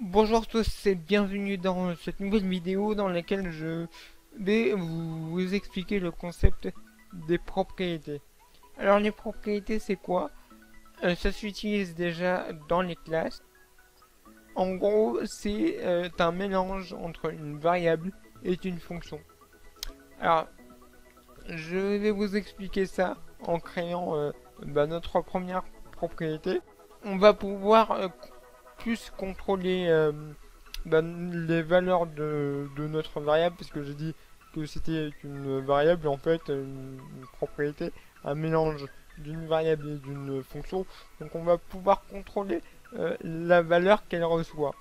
Bonjour à tous et bienvenue dans cette nouvelle vidéo dans laquelle je vais vous expliquer le concept des propriétés. Alors les propriétés c'est quoi? Ça s'utilise déjà dans les classes. En gros c'est un mélange entre une variable et une fonction. Alors je vais vous expliquer ça en créant notre première propriété. On va pouvoir plus contrôler les valeurs de notre variable, parce que j'ai dit que c'était une variable, en fait, une propriété, un mélange d'une variable et d'une fonction. Donc on va pouvoir contrôler la valeur qu'elle reçoit.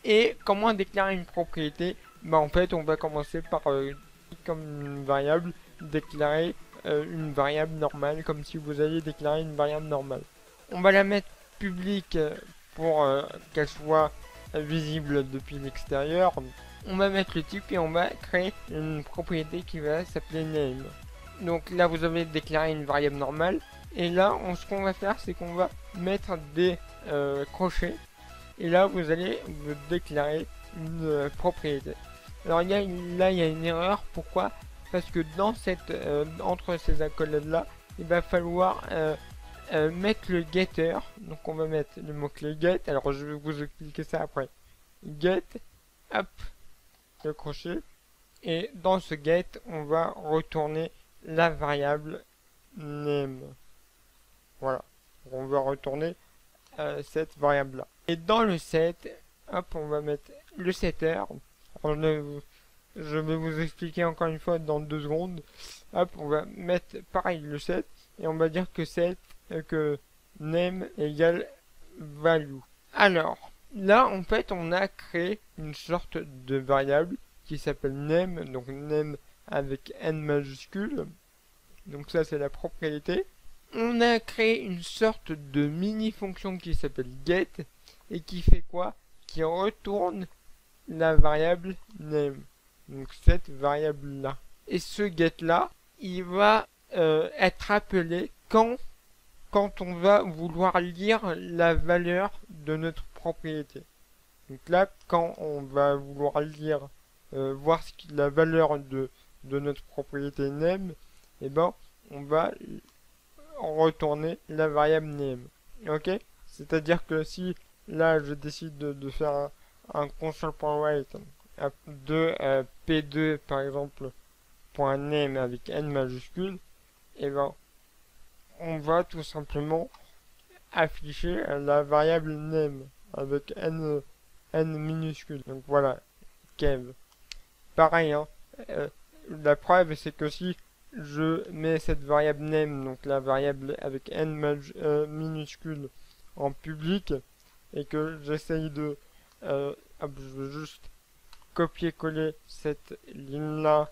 Et comment déclarer une propriété? En fait, on va commencer par, comme une variable, déclarer une variable normale, comme si vous alliez déclarer une variable normale. On va la mettre publique pour qu'elle soit visible depuis l'extérieur. On va mettre le type et on va créer une propriété qui va s'appeler name. Donc là, vous avez déclaré une variable normale. Et là, ce qu'on va faire, c'est qu'on va mettre des crochets. Et là, vous allez vous déclarer une propriété. Alors là, il y a une erreur. Pourquoi? Parce que dans entre ces accolades-là, il va falloir mettre le getter. Donc on va mettre le mot-clé get. Alors je vais vous expliquer ça après. Get, hop, le crochet. Et dans ce get, on va retourner la variable name. Voilà. On va retourner cette variable là. Et dans le set, hop, on va mettre le setter. Je vais vous expliquer encore une fois dans 2 secondes. Hop, on va mettre pareil le set et on va dire que name égale value. Alors, là en fait on a créé une sorte de variable qui s'appelle name, donc name avec n majuscule. Donc ça c'est la propriété. On a créé une sorte de mini fonction qui s'appelle get et qui fait quoi? Qui retourne la variable name. Donc cette variable là. Et ce get là, il va être appelé quand on va vouloir lire la valeur de notre propriété. Donc là, quand on va vouloir lire, voir la valeur de notre propriété name, et ben on va retourner la variable name. Ok? C'est-à-dire que si là je décide de faire un console.write de p2 par exemple .name avec n majuscule, et ben on va tout simplement afficher la variable name avec n minuscule. Donc voilà, kev. Pareil, hein, la preuve c'est que si je mets cette variable name, donc la variable avec n minuscule en public, et que j'essaye de je veux juste copier-coller cette ligne là,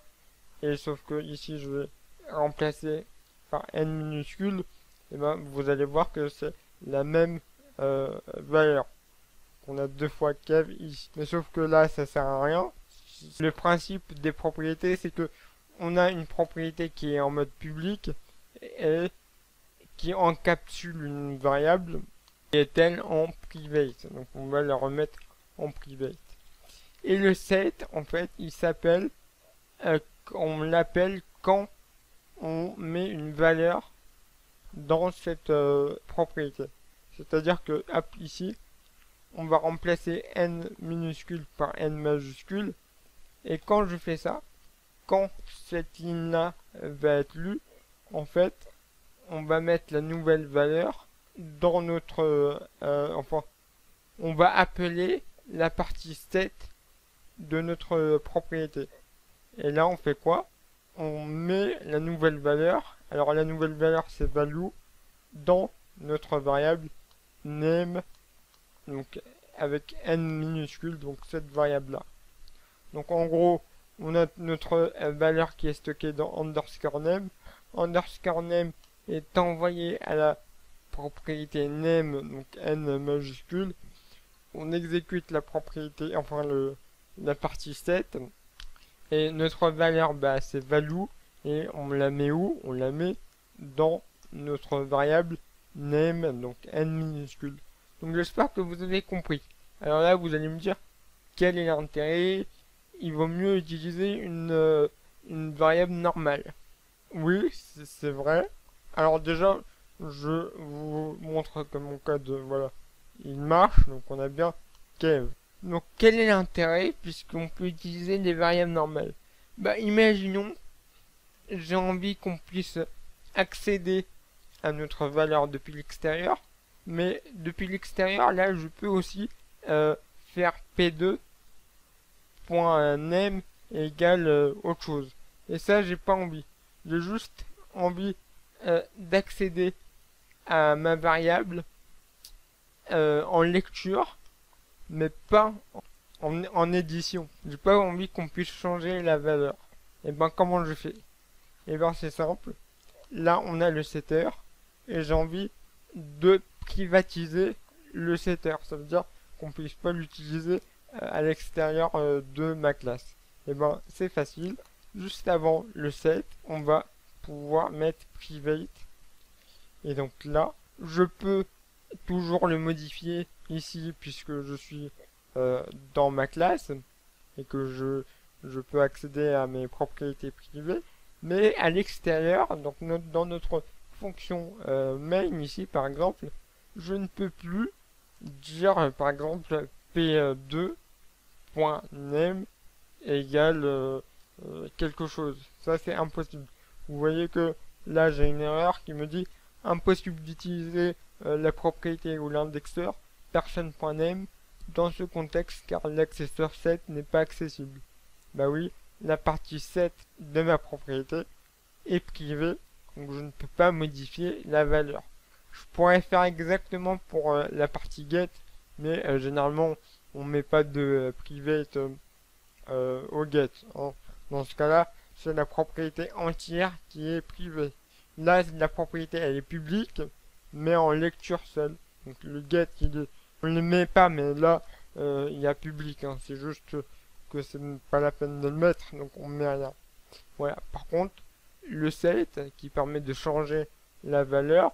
et sauf que ici je vais remplacer par n minuscule, et ben vous allez voir que c'est la même valeur. On a 2 fois kev ici. Mais sauf que là ça sert à rien. Le principe des propriétés c'est que on a une propriété qui est en mode public et qui encapsule une variable qui est elle en private. Donc on va la remettre en private. Et le set en fait il s'appelle on l'appelle quand on met une valeur dans cette propriété. C'est-à-dire que hop, ici, on va remplacer n minuscule par n majuscule. Et quand je fais ça, quand cette ligne-là va être lue, en fait, on va mettre la nouvelle valeur dans notre... enfin, on va appeler la partie set de notre propriété. Et là, on fait quoi? On met la nouvelle valeur. Alors la nouvelle valeur c'est value dans notre variable name, donc avec n minuscule, donc cette variable là. Donc en gros on a notre valeur qui est stockée dans underscore name. Underscore name est envoyé à la propriété name, donc n majuscule. On exécute la propriété, enfin la partie set. Et notre valeur c'est value. Et on la met où? On la met dans notre variable name, donc n minuscule. Donc j'espère que vous avez compris. Alors là, vous allez me dire, quel est l'intérêt? Il vaut mieux utiliser une variable normale. Oui, c'est vrai. Alors déjà, je vous montre que mon code, voilà, il marche, donc on a bien Kev. Donc quel est l'intérêt puisqu'on peut utiliser des variables normales? Bah imaginons, j'ai envie qu'on puisse accéder à notre valeur depuis l'extérieur, mais depuis l'extérieur, là, je peux aussi faire p2.name égale autre chose. Et ça, j'ai pas envie. J'ai juste envie d'accéder à ma variable en lecture, mais pas en édition. J'ai pas envie qu'on puisse changer la valeur. Et ben comment je fais? Et ben c'est simple. Là on a le setter et j'ai envie de privatiser le setter. Ça veut dire qu'on puisse pas l'utiliser à l'extérieur de ma classe. Et ben c'est facile. Juste avant le set, on va pouvoir mettre private. Et donc là, je peux toujours le modifier ici puisque je suis dans ma classe et que je peux accéder à mes propriétés privées. Mais à l'extérieur, donc dans notre fonction main ici par exemple, je ne peux plus dire par exemple p2.name égale quelque chose. Ça c'est impossible. Vous voyez que là j'ai une erreur qui me dit impossible d'utiliser la propriété ou l'indexeur person.name dans ce contexte car l'accesseur set n'est pas accessible. Bah oui, la partie set de ma propriété est privée, donc je ne peux pas modifier la valeur. Je pourrais faire exactement pour la partie get, mais généralement on met pas de private au get. Hein. Dans ce cas-là, c'est la propriété entière qui est privée. Là, la propriété elle est publique, mais en lecture seule. Donc le get, on ne le met pas, mais là, il y a public. Hein. C'est juste que c'est pas la peine de le mettre, donc on met rien. Voilà. Par contre, le set qui permet de changer la valeur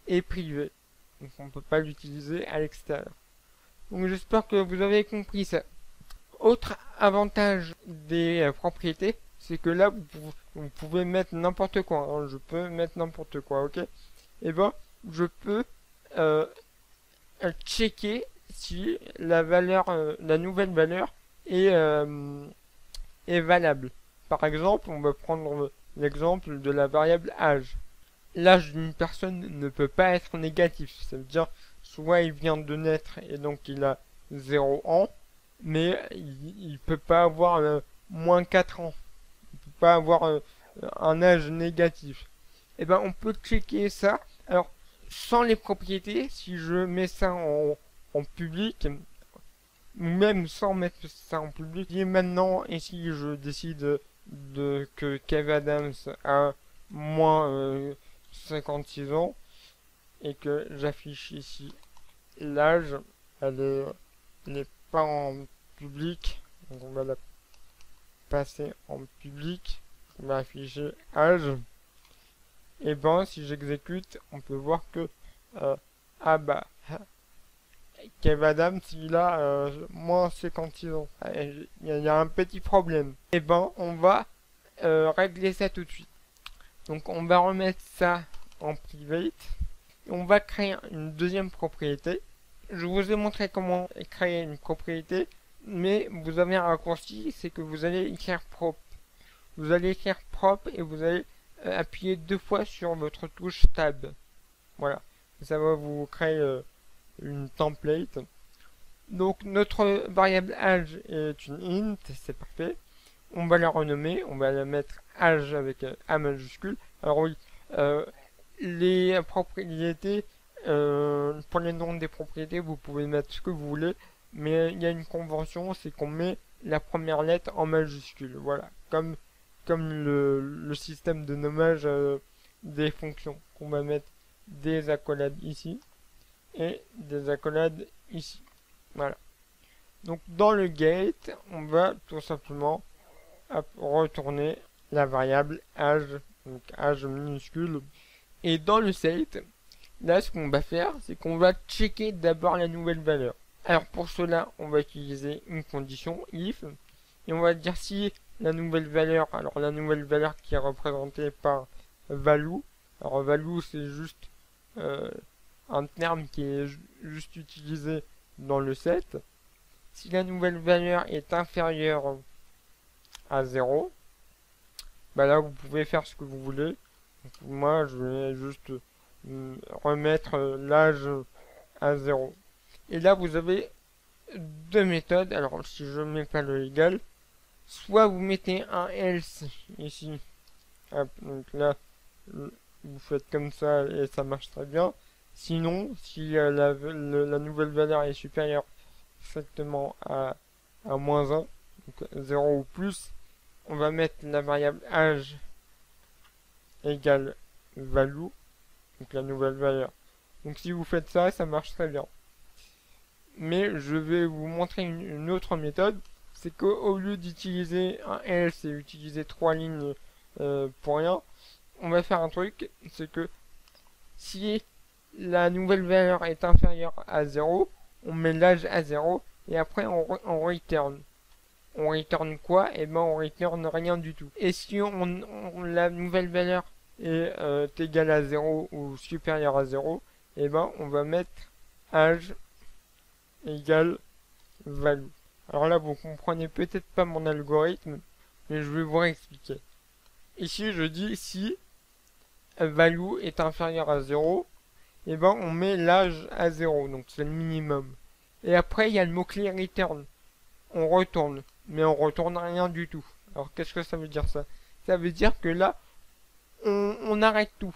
est privé. Donc on ne peut pas l'utiliser à l'extérieur. Donc j'espère que vous avez compris ça. Autre avantage des propriétés, c'est que là vous pouvez mettre n'importe quoi. Hein. Je peux mettre n'importe quoi, ok? Et ben je peux checker si la valeur, la nouvelle valeur est valable. Par exemple, on va prendre l'exemple de la variable âge. L'âge d'une personne ne peut pas être négatif. Ça veut dire soit il vient de naître et donc il a 0 ans, mais il ne peut pas avoir moins 4 ans. Il ne peut pas avoir un âge négatif. Et ben on peut checker ça. Alors sans les propriétés, si je mets ça en public, ou même sans mettre ça en public, et maintenant ici je décide que Kev Adams a moins 56 ans et que j'affiche ici l'âge, elle n'est pas en public, donc on va la passer en public, on va afficher âge, et ben si j'exécute, on peut voir que ah bah Kev Adams il a moins 56 ans, il y a un petit problème. Et ben on va régler ça tout de suite. Donc on va remettre ça en private. On va créer une deuxième propriété. Je vous ai montré comment créer une propriété, mais vous avez un raccourci, c'est que vous allez écrire prop. Vous allez écrire prop et vous allez appuyer 2 fois sur votre touche tab. Voilà. Ça va vous créer une template. Donc notre variable âge est une int, c'est parfait. On va la renommer, on va la mettre âge avec A majuscule. Alors oui, les propriétés, pour les noms des propriétés, vous pouvez mettre ce que vous voulez, mais il y a une convention, c'est qu'on met la première lettre en majuscule. Voilà, comme le système de nommage des fonctions. On va mettre des accolades ici et des accolades ici. Voilà. Donc dans le get, on va tout simplement retourner la variable âge, donc âge minuscule. Et dans le set, là ce qu'on va faire, c'est qu'on va checker d'abord la nouvelle valeur. Alors pour cela, on va utiliser une condition if et on va dire si la nouvelle valeur, alors la nouvelle valeur qui est représentée par value, alors value c'est juste un terme qui est juste utilisé dans le set. Si la nouvelle valeur est inférieure à 0, bah là vous pouvez faire ce que vous voulez. Donc, moi je vais juste remettre l'âge à 0. Et là vous avez deux méthodes. Alors si je mets pas le égal, soit vous mettez un else ici. Hop, donc là vous faites comme ça et ça marche très bien. Sinon, si la nouvelle valeur est supérieure exactement à moins 1, donc 0 ou plus, on va mettre la variable âge égale value, donc la nouvelle valeur. Donc si vous faites ça, ça marche très bien. Mais je vais vous montrer une autre méthode, c'est qu'au lieu d'utiliser un else et utiliser 3 lignes pour rien, on va faire un truc, c'est que si la nouvelle valeur est inférieure à 0, on met l'âge à 0 et après on return. On return quoi? Et ben on return rien du tout. Et si la nouvelle valeur est égale à 0 ou supérieure à 0, et ben on va mettre âge égale value. Alors là vous comprenez peut-être pas mon algorithme, mais je vais vous expliquer. Ici je dis si value est inférieur à 0, et ben on met l'âge à 0, donc c'est le minimum. Et après il y a le mot-clé return. On retourne, mais on retourne rien du tout. Alors qu'est-ce que ça veut dire ça? Ça veut dire que là, on arrête tout.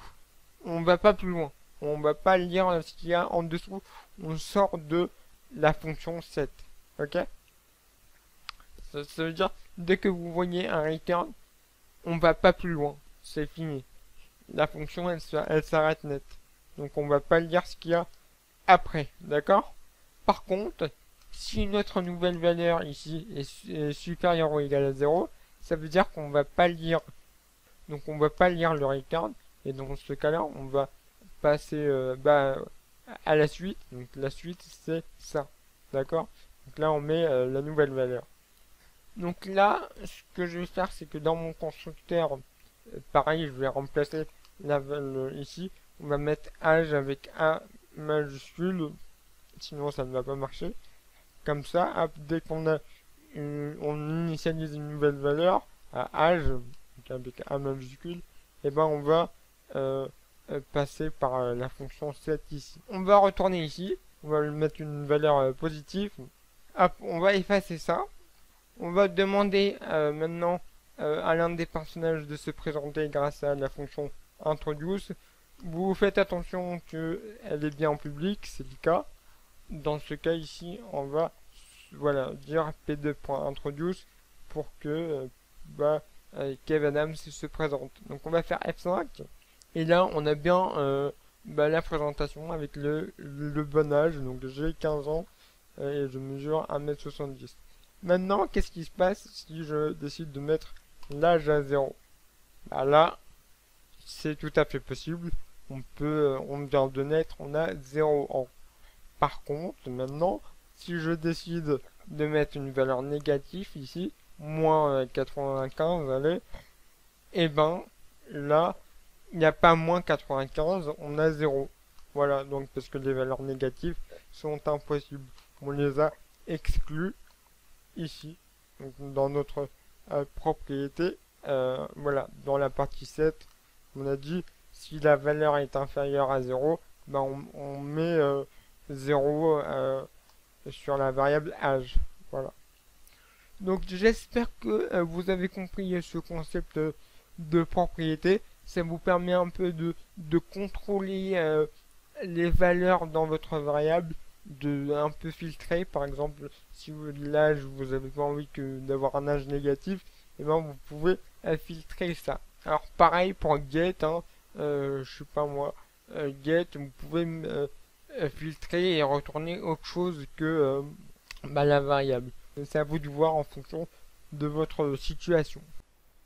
On va pas plus loin. On va pas lire ce qu'il y a en dessous. On sort de la fonction set. Ok? Ça veut dire, dès que vous voyez un return, on va pas plus loin. C'est fini. La fonction, elle s'arrête net. Donc on va pas lire ce qu'il y a après. D'accord? Par contre, si notre nouvelle valeur ici est supérieure ou égale à 0, ça veut dire qu'on va pas lire. Donc on va pas lire le return. Et dans ce cas-là, on va passer à la suite. Donc la suite, c'est ça. D'accord? Donc là, on met la nouvelle valeur. Donc là, ce que je vais faire, c'est que dans mon constructeur, pareil, je vais remplacer la valeur ici. On va mettre âge avec A majuscule. Sinon, ça ne va pas marcher. Comme ça, dès qu'on a on initialise une nouvelle valeur à âge, donc avec A majuscule, et ben on va passer par la fonction set ici. On va retourner ici, on va lui mettre une valeur positive. Hop, on va effacer ça. On va demander maintenant à l'un des personnages de se présenter grâce à la fonction introduce. Vous faites attention qu'elle est bien en public, c'est le cas. Dans ce cas ici, on va dire p2.introduce pour que Kev Adams se présente. Donc on va faire F5 et là on a bien la présentation avec le bon âge. Donc j'ai 15 ans et je mesure 1m70. Maintenant, qu'est-ce qui se passe si je décide de mettre l'âge à 0? Là, c'est tout à fait possible. On vient de naître, on a 0 ans. Par contre, maintenant, si je décide de mettre une valeur négative ici, moins 95, allez, et ben là, il n'y a pas moins 95, on a 0. Voilà, donc parce que les valeurs négatives sont impossibles. On les a exclues ici, donc dans notre propriété. Voilà, dans la partie 7, on a dit si la valeur est inférieure à 0, ben on met 0 sur la variable âge. Voilà. Donc j'espère que vous avez compris ce concept de propriété. Ça vous permet un peu de contrôler les valeurs dans votre variable, de un peu filtrer. Par exemple, si l'âge, vous n'avez pas envie d'avoir un âge négatif, et ben vous pouvez filtrer ça. Alors pareil pour get, je sais pas moi, get, vous pouvez filtrer et retourner autre chose que la variable. C'est à vous de voir en fonction de votre situation.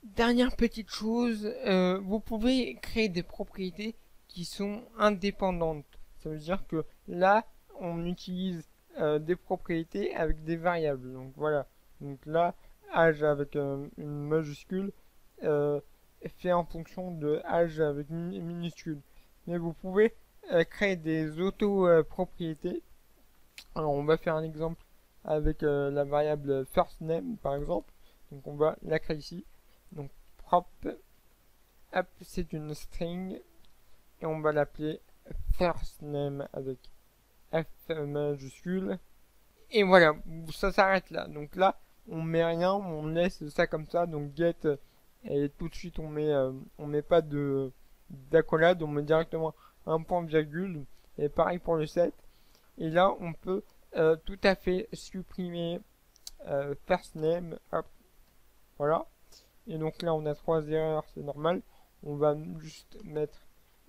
Dernière petite chose, vous pouvez créer des propriétés qui sont indépendantes. Ça veut dire que là, on utilise des propriétés avec des variables. Donc voilà. Donc là, âge avec une majuscule fait en fonction de âge avec une minuscule. Mais vous pouvez créer des auto-propriétés. Alors on va faire un exemple avec la variable first name par exemple. Donc on va la créer ici. Donc prop, hop, c'est une string et on va l'appeler first name avec F majuscule. Et voilà, ça s'arrête là. Donc là, on met rien, on laisse ça comme ça. Donc get et tout de suite on met pas de d'accolade, on met directement un point virgule. Et pareil pour le set. Et là, on peut tout à fait supprimer first name. Hop, voilà. Et donc là, on a 3 erreurs, c'est normal. On va juste mettre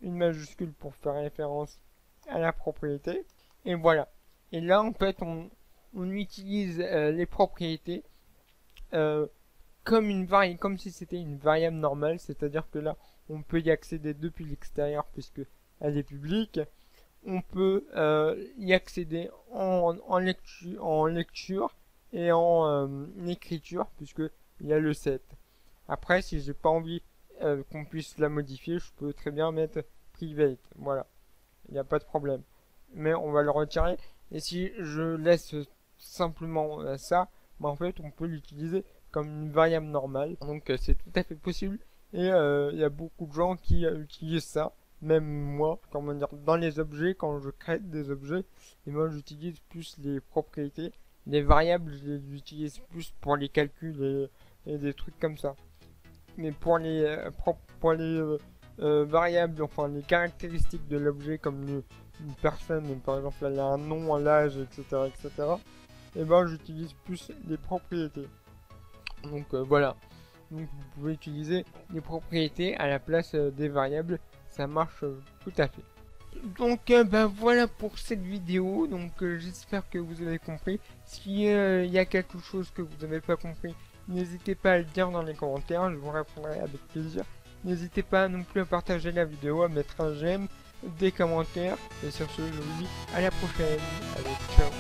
une majuscule pour faire référence à la propriété. Et voilà. Et là, en fait, on utilise les propriétés comme si c'était une variable normale. C'est-à-dire que là, on peut y accéder depuis l'extérieur puisque elle est publique. On peut y accéder en lecture et en écriture puisque il y a le set. Après, si j'ai pas envie qu'on puisse la modifier, je peux très bien mettre private. Voilà, il n'y a pas de problème. Mais on va le retirer. Et si je laisse simplement ça, bah en fait, on peut l'utiliser comme une variable normale. Donc c'est tout à fait possible. Et il y a beaucoup de gens qui utilisent ça. Même moi, comment dire, dans les objets, quand je crée des objets, et moi j'utilise plus les propriétés. Les variables, je les utilise plus pour les calculs et des trucs comme ça. Mais pour les variables, enfin les caractéristiques de l'objet, comme une personne, par exemple, elle a un nom, un âge, etc., et ben j'utilise plus les propriétés. Donc voilà. Donc vous pouvez utiliser les propriétés à la place des variables, ça marche tout à fait. Donc ben voilà pour cette vidéo. Donc j'espère que vous avez compris. Si il y a quelque chose que vous n'avez pas compris, n'hésitez pas à le dire dans les commentaires, je vous répondrai avec plaisir. N'hésitez pas non plus à partager la vidéo, à mettre un j'aime, des commentaires. Et sur ce, je vous dis à la prochaine. Allez, ciao.